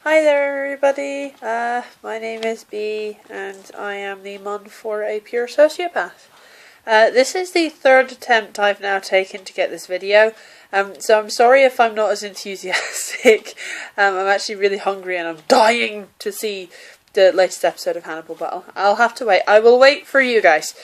Hi there everybody, my name is B and I am the mon for A Pure Sociopath. This is the third attempt I've now taken to get this video, so I'm sorry if I'm not as enthusiastic. I'm actually really hungry and I'm dying to see the latest episode of Hannibal, but I'll have to wait. I will wait for you guys.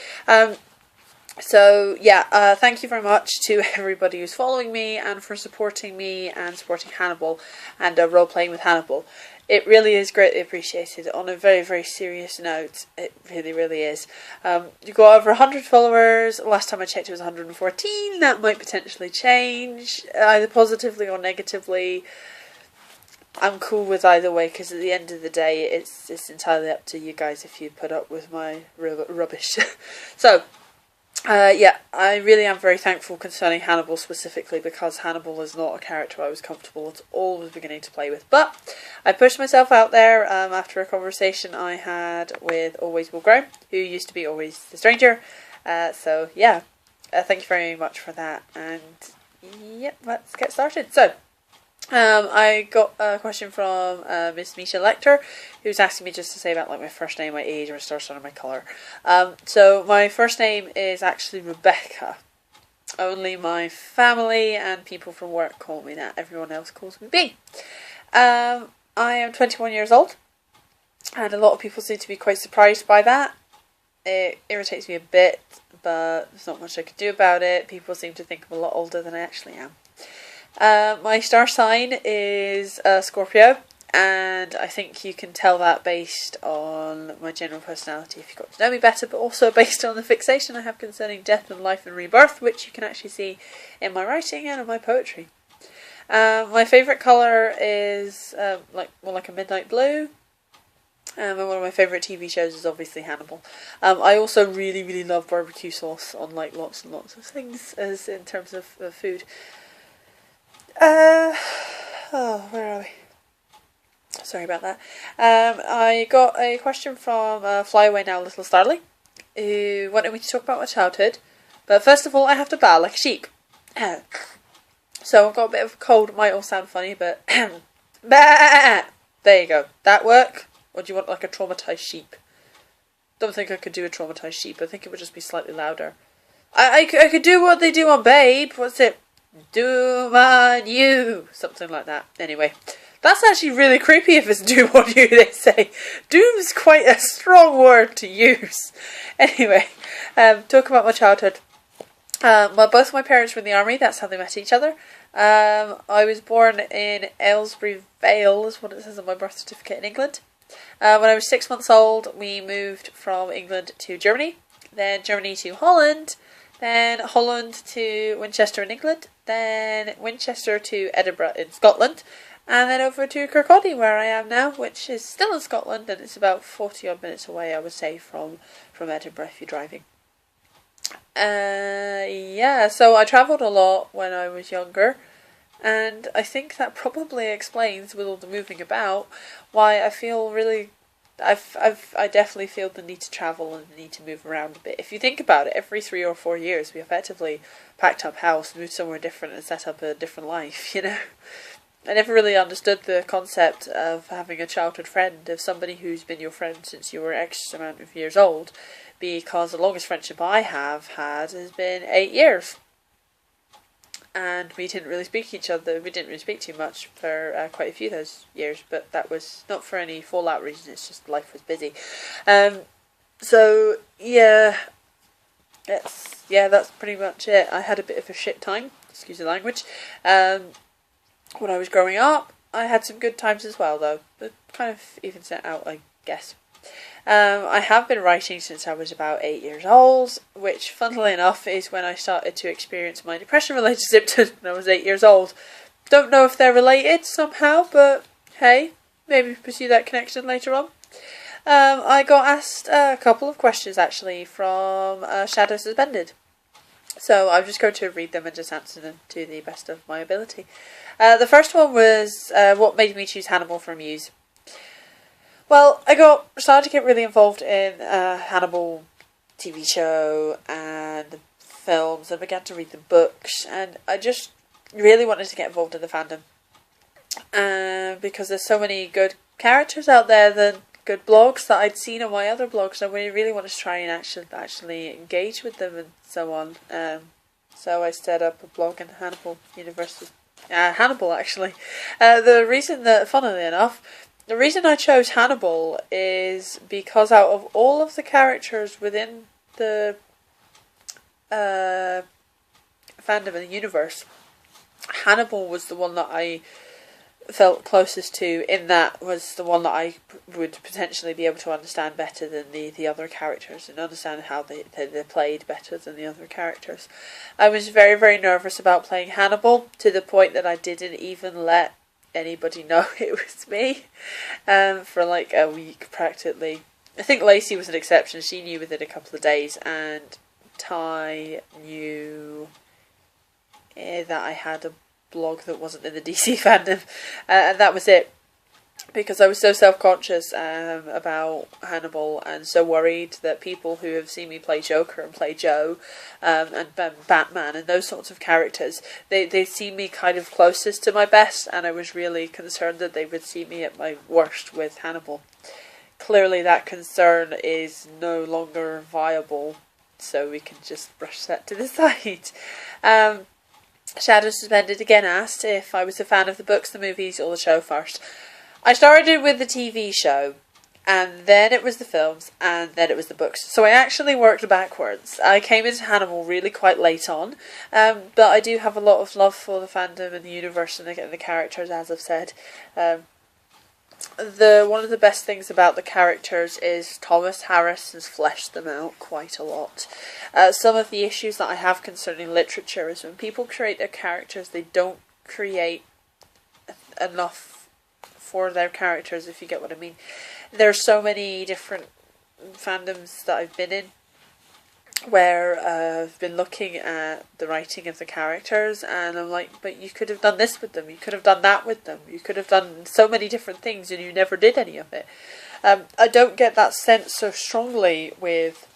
Thank you very much to everybody who's following me and for supporting me and supporting Hannibal and role-playing with Hannibal. It really is greatly appreciated. On a very, very serious note, it really, really is. You've got over 100 followers. Last time I checked it was 114. That might potentially change, either positively or negatively. I'm cool with either way, because at the end of the day, it's entirely up to you guys if you put up with my rubbish. So, I really am very thankful concerning Hannibal specifically, because Hannibal is not a character I was comfortable at all was beginning to play with. But I pushed myself out there after a conversation I had with Always Will Grow, who used to be Always the Stranger. Thank you very much for that. And yep, let's get started. So, I got a question from Miss Misha Lecter, who's asking me just to say about like my first name, my age, my star sign, and my colour. So my first name is actually Rebecca. Only my family and people from work call me that. Everyone else calls me B. I am 21 years old, and a lot of people seem to be quite surprised by that. It irritates me a bit, but there's not much I can do about it. People seem to think I'm a lot older than I actually am. My star sign is Scorpio, and I think you can tell that based on my general personality if you got to know me better, but also based on the fixation I have concerning death and life and rebirth, which you can actually see in my writing and in my poetry. My favourite colour is more like a midnight blue. And one of my favourite TV shows is obviously Hannibal. I also really, really love barbecue sauce on like lots and lots of things as in terms of food. Where are we? Sorry about that. I got a question from Fly Away Now Little Starling, who wanted me to talk about my childhood. But first of all, I have to bow like a sheep. So I've got a bit of a cold. It might all sound funny, but there you go. That work? Or do you want like a traumatised sheep? Don't think I could do a traumatised sheep. I think it would just be slightly louder. I could do what they do on Babe. What's it? Doom on you, something like that. Anyway, that's actually really creepy if it's doom on you, they say. Doom's quite a strong word to use. Anyway, talk about my childhood. Both my parents were in the army, that's how they met each other. I was born in Aylesbury Vale, is what it says on my birth certificate in England. When I was 6 months old, we moved from England to Germany, then Germany to Holland, then Holland to Winchester in England, then Winchester to Edinburgh in Scotland, and then over to Kirkcaldy where I am now, which is still in Scotland, and it's about 40 odd minutes away, I would say, from Edinburgh if you're driving. So I travelled a lot when I was younger, and I think that probably explains, with all the moving about, why I feel really... I definitely feel the need to travel and the need to move around a bit. If you think about it, every 3 or 4 years we effectively packed up house, moved somewhere different and set up a different life, you know. I never really understood the concept of having a childhood friend, of somebody who's been your friend since you were X amount of years old, because the longest friendship I have had has been 8 years. And we didn't really speak to each other. We didn't really speak too much for quite a few of those years, but that was not for any fallout reason. It's just life was busy. That's pretty much it. I had a bit of a shit time, excuse the language. When I was growing up, I had some good times as well, though. But kind of evens it out, I guess. I have been writing since I was about 8 years old, which, funnily enough, is when I started to experience my depression-related symptoms when I was 8 years old. Don't know if they're related somehow, but hey, maybe pursue that connection later on. I got asked a couple of questions, actually, from Shadow Suspended. So I'm just going to read them and just answer them to the best of my ability. The first one was, what made me choose Hannibal for a muse? Well, I started to get really involved in Hannibal TV show and the films. I began to read the books, and I just really wanted to get involved in the fandom. because there's so many good characters out there, the good blogs that I'd seen on my other blogs, and I really wanted to try and actually engage with them and so on. So I set up a blog in Hannibal University. Hannibal, actually. The reason that, funnily enough, the reason I chose Hannibal is because out of all of the characters within the fandom and the universe, Hannibal was the one that I felt closest to, in that was the one that I would potentially be able to understand better than the other characters, and understand how they played better than the other characters. I was very, very nervous about playing Hannibal, to the point that I didn't even let anybody know it was me, for like a week practically. I think Lacey was an exception. She knew within a couple of days, and Ty knew that I had a blog that wasn't in the DC fandom, and that was it, because I was so self-conscious about Hannibal, and so worried that people who have seen me play Joker and play Joe and Batman and those sorts of characters, they see me kind of closest to my best, and I was really concerned that they would see me at my worst with Hannibal. Clearly that concern is no longer viable, so we can just brush that to the side. Shadow Suspended again asked if I was a fan of the books, the movies, or the show first. I started with the TV show, and then it was the films, and then it was the books. So I actually worked backwards. I came into Hannibal really quite late on, but I do have a lot of love for the fandom and the universe and the characters, as I've said. One of the best things about the characters is Thomas Harris has fleshed them out quite a lot. Some of the issues that I have concerning literature is when people create their characters, they don't create enough for their characters, if you get what I mean. There's so many different fandoms that I've been in where I've been looking at the writing of the characters, and I'm like, but you could have done this with them, you could have done that with them, you could have done so many different things, and you never did any of it. I don't get that sense so strongly with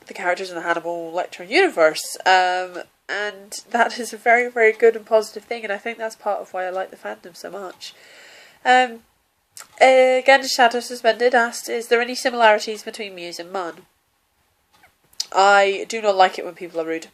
the characters in the Hannibal Lecter universe, and that is a very, very good and positive thing, and I think that's part of why I like the fandom so much. Again, Shadow Suspended asked, is there any similarities between Muse and Mun? I do not like it when people are rude.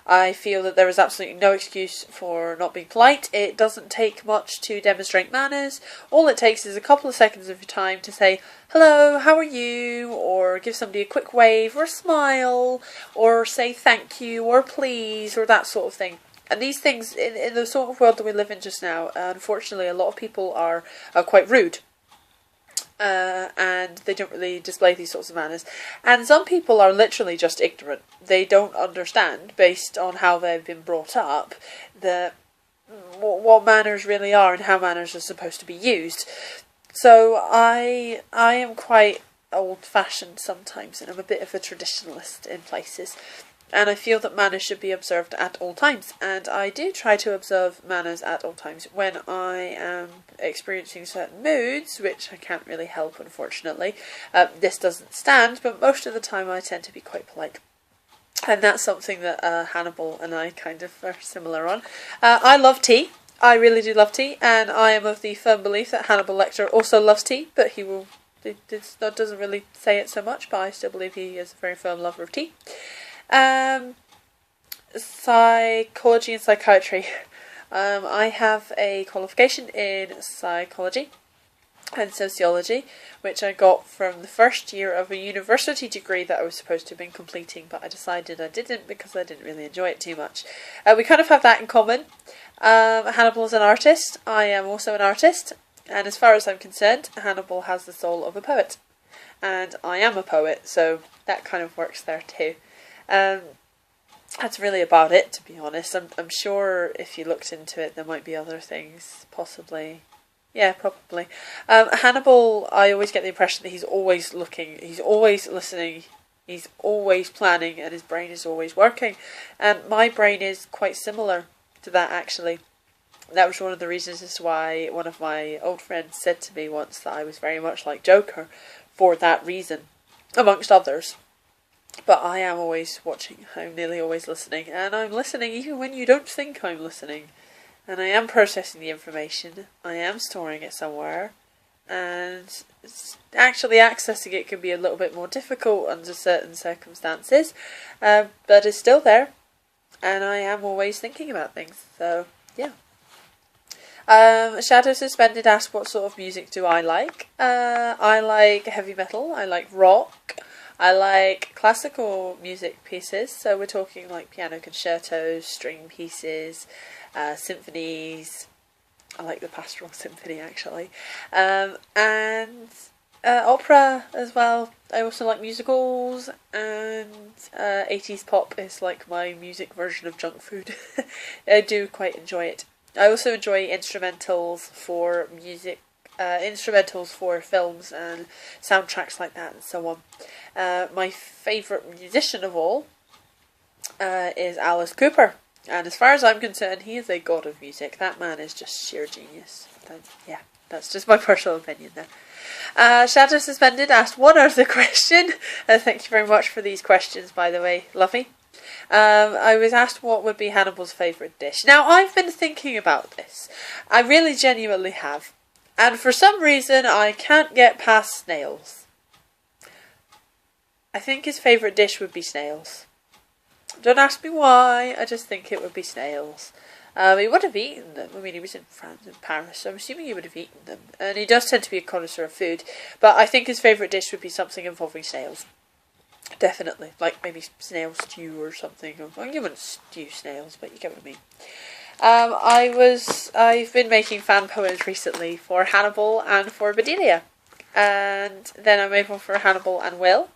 I feel that there is absolutely no excuse for not being polite. It doesn't take much to demonstrate manners. All it takes is a couple of seconds of your time to say, hello, how are you? Or give somebody a quick wave or a smile, or say thank you or please, or that sort of thing. And these things, in the sort of world that we live in just now, unfortunately a lot of people are quite rude. And they don't really display these sorts of manners. And some people are literally just ignorant. They don't understand, based on how they've been brought up, what manners really are and how manners are supposed to be used. So I am quite old-fashioned sometimes, and I'm a bit of a traditionalist in places. And I feel that manners should be observed at all times. And I do try to observe manners at all times when I am experiencing certain moods, which I can't really help, unfortunately. This doesn't stand, but most of the time I tend to be quite polite. And that's something that Hannibal and I kind of are similar on. I love tea. I really do love tea. And I am of the firm belief that Hannibal Lecter also loves tea, but he doesn't really say it so much, but I still believe he is a very firm lover of tea. Psychology and psychiatry. I have a qualification in psychology and sociology, which I got from the first year of a university degree that I was supposed to have been completing, but I decided I didn't because I didn't really enjoy it too much. We kind of have that in common. Hannibal is an artist. I am also an artist, and as far as I'm concerned, Hannibal has the soul of a poet, and I am a poet, so that kind of works there too. That's really about it, to be honest. I'm sure if you looked into it, there might be other things, possibly. Yeah, probably. Hannibal, I always get the impression that he's always looking, he's always listening, he's always planning, and his brain is always working. And my brain is quite similar to that, actually. That was one of the reasons as to why one of my old friends said to me once that I was very much like Joker, for that reason, amongst others. But I am always watching, I'm nearly always listening, and I'm listening even when you don't think I'm listening. and I am processing the information. I am storing it somewhere, and actually accessing it can be a little bit more difficult under certain circumstances, but it's still there, and I am always thinking about things, so yeah. Shadow Suspended asked what sort of music do I like. I like heavy metal, I like rock, I like classical music pieces, so we're talking like piano concertos, string pieces, symphonies. I like the Pastoral Symphony actually, and opera as well. I also like musicals, and 80s pop is like my music version of junk food. I do quite enjoy it. I also enjoy instrumentals for music, instrumentals for films and soundtracks like that and so on. My favourite musician of all is Alice Cooper. And as far as I'm concerned, he is a god of music. That man is just sheer genius. Yeah, that's just my personal opinion there. Shadow Suspended asked one other question. Thank you very much for these questions, by the way. Lovely. I was asked what would be Hannibal's favourite dish. Now, I've been thinking about this. I really genuinely have. And for some reason, I can't get past snails. I think his favourite dish would be snails. Don't ask me why, I just think it would be snails. He would have eaten them. I mean, he was in France and Paris, so I'm assuming he would have eaten them. And he does tend to be a connoisseur of food. But I think his favourite dish would be something involving snails. Definitely. Like maybe snail stew or something. Well, you wouldn't stew snails, but you get what I mean. I've been making fan poems recently for Hannibal and for Bedelia. And then I made one for Hannibal and Will.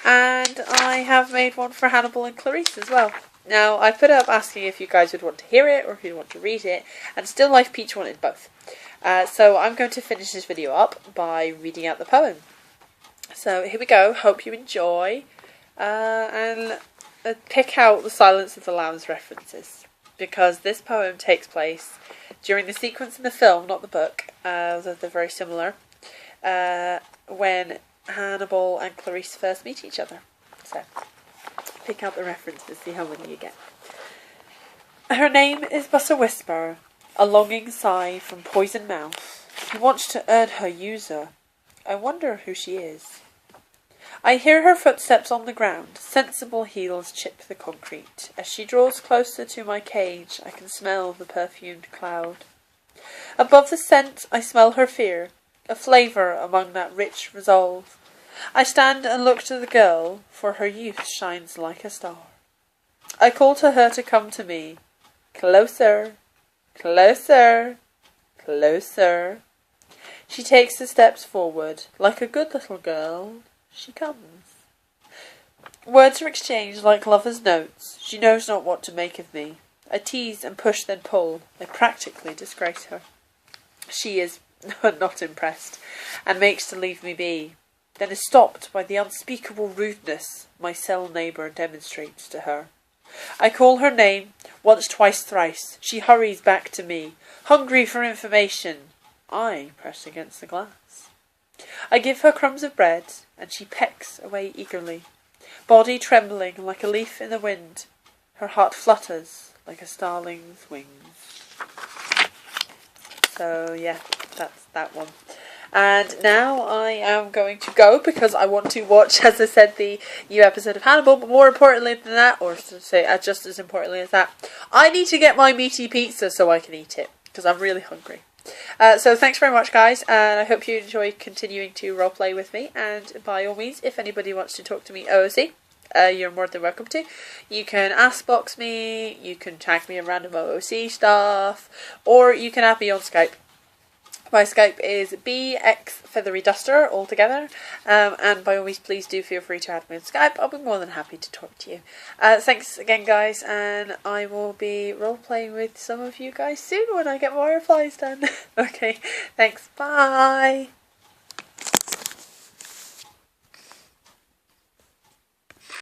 And I have made one for Hannibal and Clarice as well. Now, I put it up asking if you guys would want to hear it or if you'd want to read it. And Still Life Peach wanted both. So I'm going to finish this video up by reading out the poem. So here we go. Hope you enjoy. And pick out the Silence of the Lambs references. Because this poem takes place during the sequence in the film, not the book. They're very similar. When Hannibal and Clarice first meet each other. So, pick out the references, see how many you get. Her name is but a whisper, a longing sigh from poison mouth. He wants to earn her user. I wonder who she is. I hear her footsteps on the ground, sensible heels chip the concrete. As she draws closer to my cage, I can smell the perfumed cloud. Above the scent, I smell her fear, a flavour among that rich resolve. I stand and look to the girl, for her youth shines like a star. I call to her to come to me. Closer, closer, closer. She takes the steps forward, like a good little girl. She comes. Words are exchanged like lovers' notes. She knows not what to make of me. I tease and push then pull. I practically disgrace her. She is not impressed, and makes to leave me be, then is stopped by the unspeakable rudeness my cell neighbour demonstrates to her. I call her name, once, twice, thrice. She hurries back to me, hungry for information. I press against the glass. I give her crumbs of bread, and she pecks away eagerly, body trembling like a leaf in the wind. Her heart flutters like a starling's wings. So yeah, that's that one. And now I am going to go because I want to watch, as I said, the new episode of Hannibal. But more importantly than that, or to say just as importantly as that, I need to get my meaty pizza so I can eat it because I'm really hungry. So thanks very much, guys, and I hope you enjoy continuing to roleplay with me. And by all means, if anybody wants to talk to me OOC, you're more than welcome to. You can askbox me, you can tag me in random OOC stuff, or you can add me on Skype. My Skype is bxfeatheryduster all together, and by all means please do feel free to add me on Skype. I'll be more than happy to talk to you. Thanks again, guys, and I will be role-playing with some of you guys soon when I get more replies done. Okay, thanks, bye!